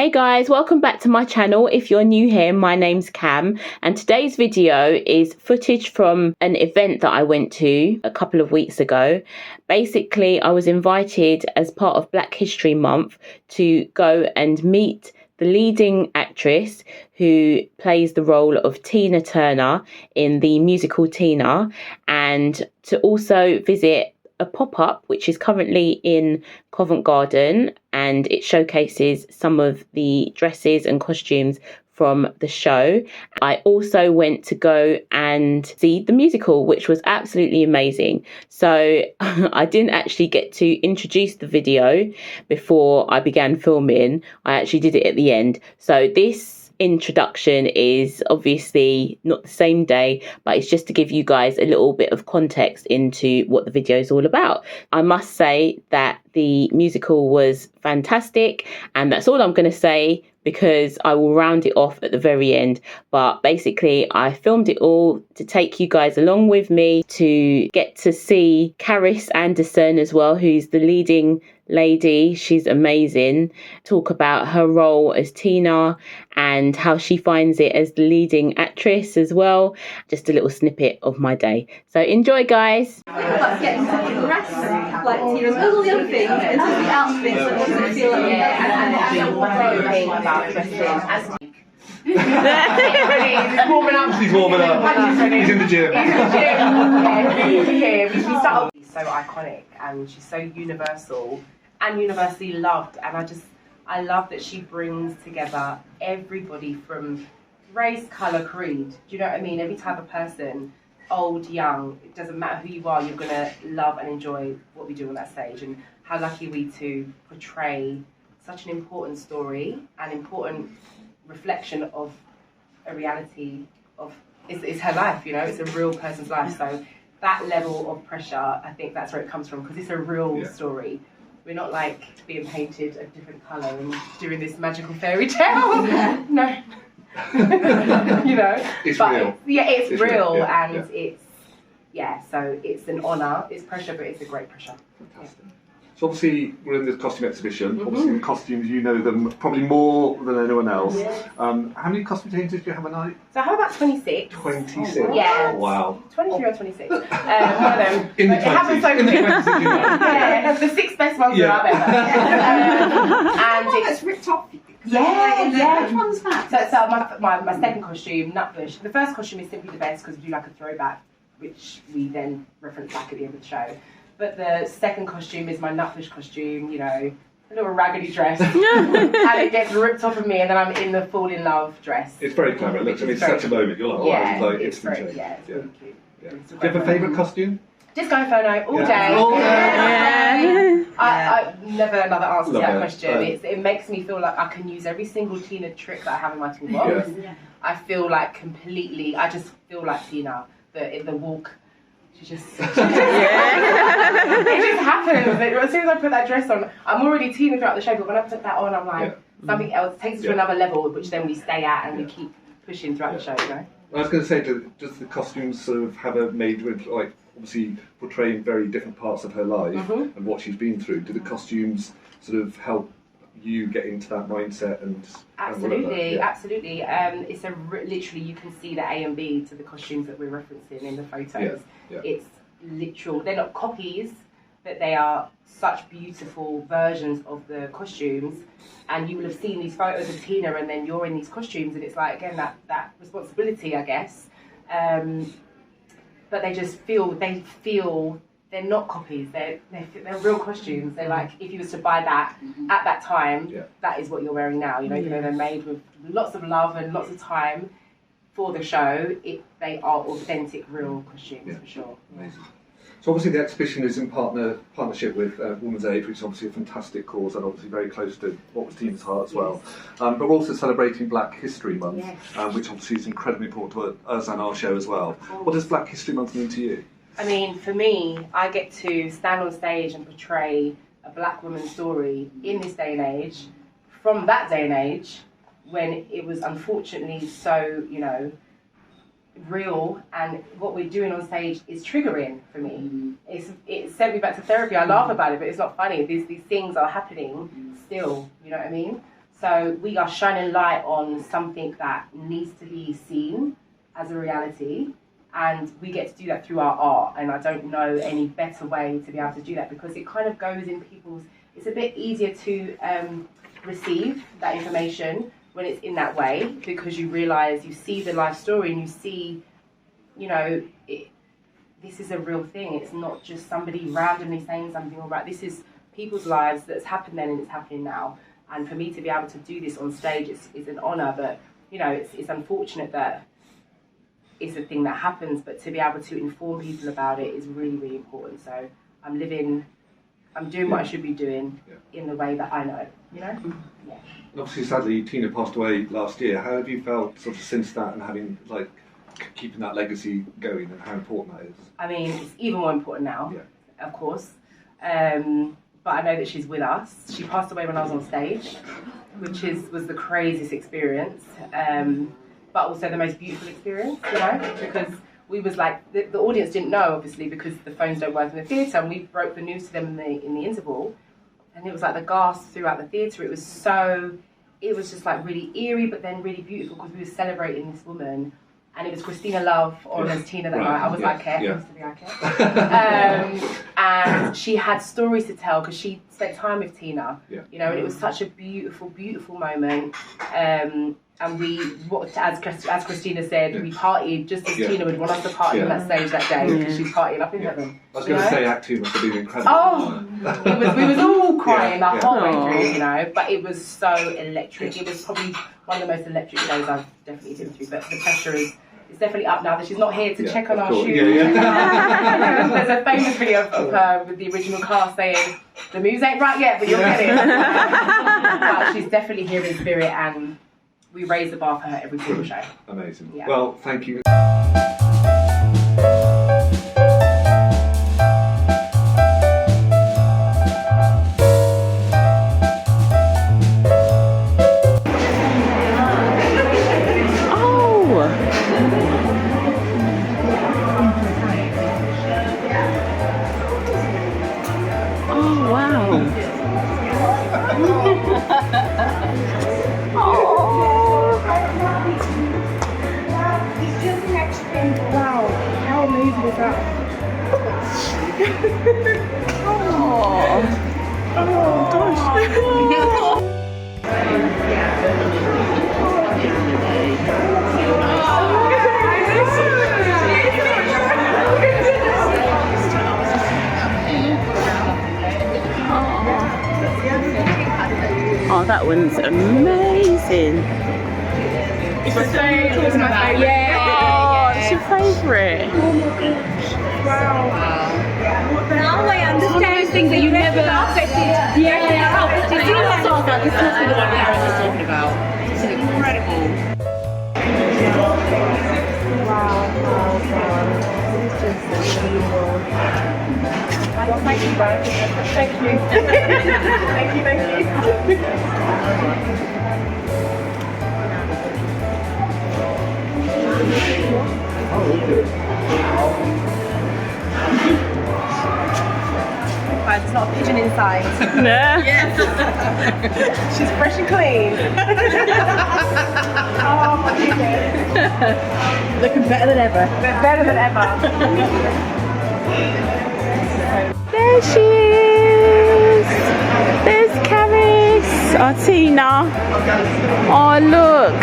Hey guys, welcome back to my channel. If you're new here, my name's Cam, and today's video is footage from an event that I went to a couple of weeks ago. Basically, I was invited as part of Black History Month to go and meet the leading actress who plays the role of Tina Turner in the musical Tina, and to also visit a pop-up which is currently in Covent Garden, and it showcases some of the dresses and costumes from the show. I also went to go and see the musical, which was absolutely amazing. So I didn't actually get to introduce the video before I began filming. I actually did it at the end. So this introduction is obviously not the same day, but it's just to give you guys a little bit of context into what the video is all about. I must say that the musical was fantastic, and that's all I'm going to say, because I will round it off at the very end. But basically, I filmed it all to take you guys along with me to get to see Karis Anderson as well, who's the leading lady. She's amazing. Talk about her role as Tina and how she finds it as the leading actress as well. Just a little snippet of my day. So enjoy, guys. Like getting dressed like Tina's, all the other things, and just the outfits that makes it feel like about dressing. He's warming up. He's warming up. He's in the gym. She's so iconic, and she's so universal and universally loved. And I love that she brings together everybody from race, colour, creed. Do you know what I mean? Every type of person, old, young, it doesn't matter who you are, you're going to love and enjoy what we do on that stage. And how lucky are we to portray such an important story, an important reflection of a reality of, it's her life, you know, it's a real person's life. So that level of pressure, I think that's where it comes from, because it's a real story. We're not like being painted a different colour and doing this magical fairy tale. No. You know, it's but real. It's real, and so it's an honour. It's pressure, but it's a great pressure. Fantastic. So obviously we're in this costume exhibition. Obviously in costumes, you know them probably more than anyone else. Yes. How many costume changes do you have a night? So I have about 26. 26. Yeah. Oh, wow. 23 or 26. One of them. In the 20s. It happens so quick. Yeah, the 6 best ones that I've ever. And it's ripped off. Yeah. Which one's that? So my second costume, Nutbush. The first costume is simply the best because we do like a throwback, which we then reference back at the end of the show. But the second costume is my Nutbush costume, you know, a little raggedy dress. And it gets ripped off of me, and then I'm in the fall in love dress. It's very clever. It looks, I mean, it's such a moment. You're like, oh, it's instant very, change. it's really cute. Yeah. Do you have a favourite costume? Disco Inferno all day. All day. I never another answer to that it. question. It makes me feel like I can use every single Tina trick that I have in my toolbox. I feel like I just feel like Tina. The walk, she just, it just happens. As soon as I put that dress on, I'm already Tina throughout the show, but when I put that on, I'm like, something else takes us to another level, which then we stay at and we keep pushing throughout the show, you know? I was going to say, does the costumes sort of have a made with, like, obviously portraying very different parts of her life and what she's been through? Do the costumes sort of help you get into that mindset and absolutely. It's literally, you can see the A and B to the costumes that we're referencing in the photos. It's literal. They're not copies, but they are such beautiful versions of the costumes. And you will have seen these photos of Tina, and then you're in these costumes, and it's like, again, that responsibility, I guess. But they just feel they're not copies. They're real costumes. They're like, if you was to buy that at that time, that is what you're wearing now. You know, they're made with lots of love and lots of time for the show. They are authentic, real costumes for sure. Amazing. So obviously the exhibition is in partnership with Women's Aid, which is obviously a fantastic cause and obviously very close to what was Tina's heart as well. But we're also celebrating Black History Month, which obviously is incredibly important to us and our show as well. What does Black History Month mean to you? I mean, for me, I get to stand on stage and portray a black woman's story in this day and age, from that day and age, when it was unfortunately so, you know, real, and what we're doing on stage is triggering for me. It sent me back to therapy. I laugh about it, but it's not funny. These things are happening still, you know what I mean? So we are shining light on something that needs to be seen as a reality, and we get to do that through our art. And I don't know any better way to be able to do that, because it kind of goes in people's, it's a bit easier to receive that information when it's in that way, because you realise, you see the life story and you see, you know, this is a real thing. It's not just somebody randomly saying something, all right, this is people's lives that's happened then and it's happening now. And for me to be able to do this on stage is an honour, but, you know, it's unfortunate that it's a thing that happens, but to be able to inform people about it is really, really important. So I'm doing what I should be doing in the way that I know, you know? Yeah. And obviously, sadly, Tina passed away last year. How have you felt sort of since that, and having, like, keeping that legacy going, and how important that is? I mean, it's even more important now, of course. But I know that she's with us. She passed away when I was on stage, which was the craziest experience. But also the most beautiful experience, you know, because we was like, the audience didn't know, obviously, because the phones don't work in the theatre, and we broke the news to them in the interval, and it was like the gasp throughout the theatre. It was just like really eerie, but then really beautiful, because we were celebrating this woman, and it was Christina Love on as Tina that night. I was like, I used to be like it. And she had stories to tell, because she spent time with Tina, you know, and it was such a beautiful, beautiful moment. And we, as Christina said, we partied just as Tina would want us to party on that stage that day, because she's partying up in heaven. I was going to say Act 2 must have been incredible. Oh, we was all crying the whole way through, you know, but it was so electric. It was probably one of the most electric days I've definitely been through, but the pressure is definitely up now that she's not here to check on our shoes. There's a famous video of her with the original cast saying, the moves ain't right yet, but you'll get it. But she's definitely here in spirit, and we raise the bar for her every single show. Amazing. Yeah. Well, thank you. Oh, that one's amazing. It's my favourite. Oh, it's your favourite. Wow. Now I understand things that you never expected. Yeah. This is the song that the one Karis was talking about. It's incredible. Wow. It's just beautiful. Well, thank you both. Thank you. thank you. Guys, it's not a pigeon inside. No. She's fresh and clean. Oh my goodness. Looking better than ever. Better than ever. There she is. There's Karis. Oh, Tina. Oh, look.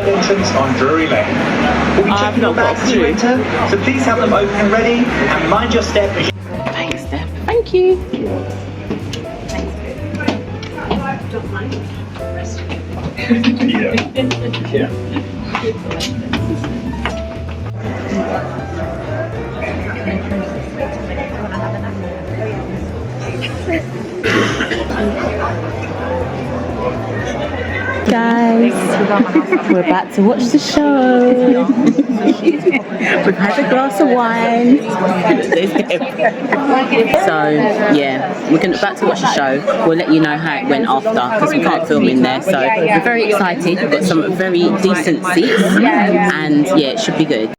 Entrance on Drury Lane. We'll be checking your bags as you enter, so please have them open and ready, and mind your step as you... Thanks, Steph. Thank you. Guys, we're about to watch the show. We've had a glass of wine. So yeah, we're about to watch the show. We'll let you know how it went after, because we can't film in there. So we're very excited. We've got some very decent seats, and yeah, it should be good.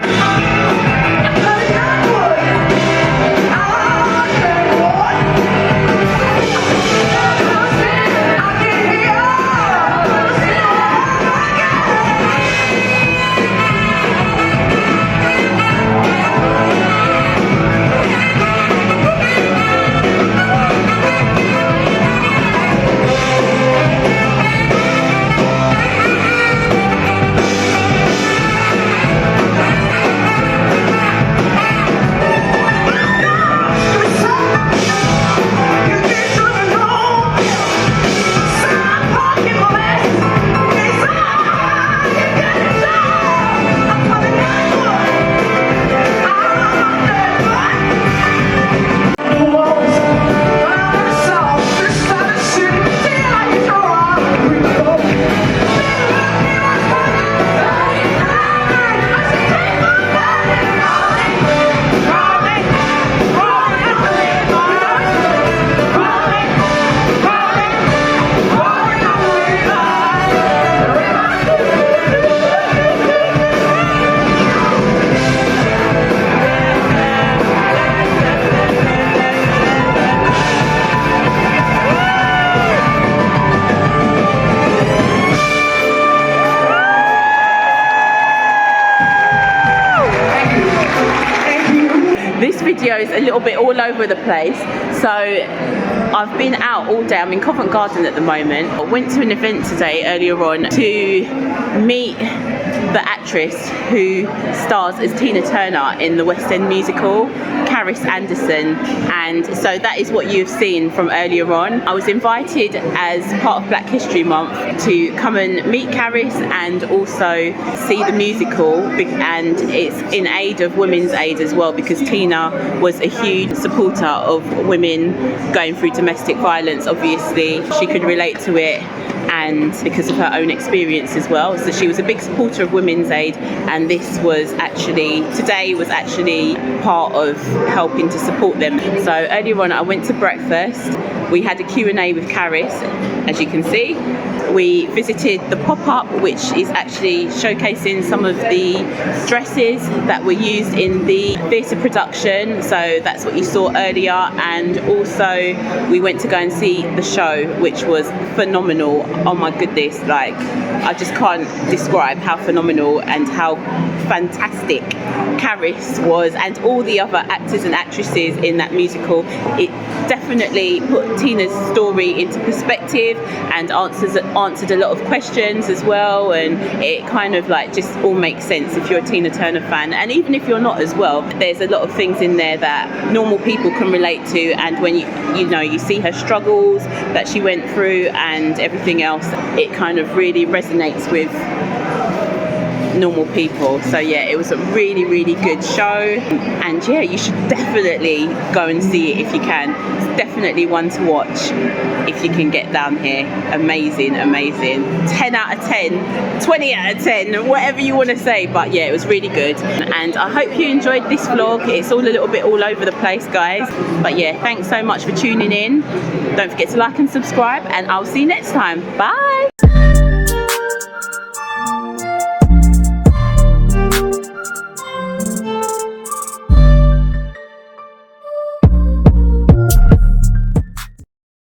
little bit all over the place. So I've been out all day. I'm in Covent Garden at the moment. I went to an event today earlier on to meet the actress who stars as Tina Turner in the West End musical, Karis Anderson, and so that is what you've seen from earlier on. I was invited as part of Black History Month to come and meet Karis and also see the musical, and it's in aid of Women's Aid as well, because Tina was a huge supporter of women going through domestic violence. Obviously she could relate to it, and because of her own experience as well, so she was a big supporter of Women's Aid, and this was actually, today was actually part of helping to support them. So earlier on I went to breakfast, we had a Q&A with Karis, as you can see. We visited the pop-up, which is actually showcasing some of the dresses that were used in the theatre production, so that's what you saw earlier, and also we went to go and see the show, which was phenomenal. Oh my goodness, like I just can't describe how phenomenal and how fantastic Karis was, and all the other actors and actresses in that musical. It definitely put Tina's story into perspective and answered a lot of questions as well, and it kind of like just all makes sense if you're a Tina Turner fan, and even if you're not as well. There's a lot of things in there that normal people can relate to, and when you know you see her struggles that she went through and everything else, it kind of really resonates with normal people. So yeah, it was a really, really good show, and yeah, you should definitely go and see it if you can. It's definitely one to watch if you can get down here. Amazing, amazing. 10 out of 10, 20 out of 10, whatever you want to say, but yeah, it was really good, and I hope you enjoyed this vlog. It's all a little bit all over the place, guys, but yeah, thanks so much for tuning in. Don't forget to like and subscribe, and I'll see you next time. Bye.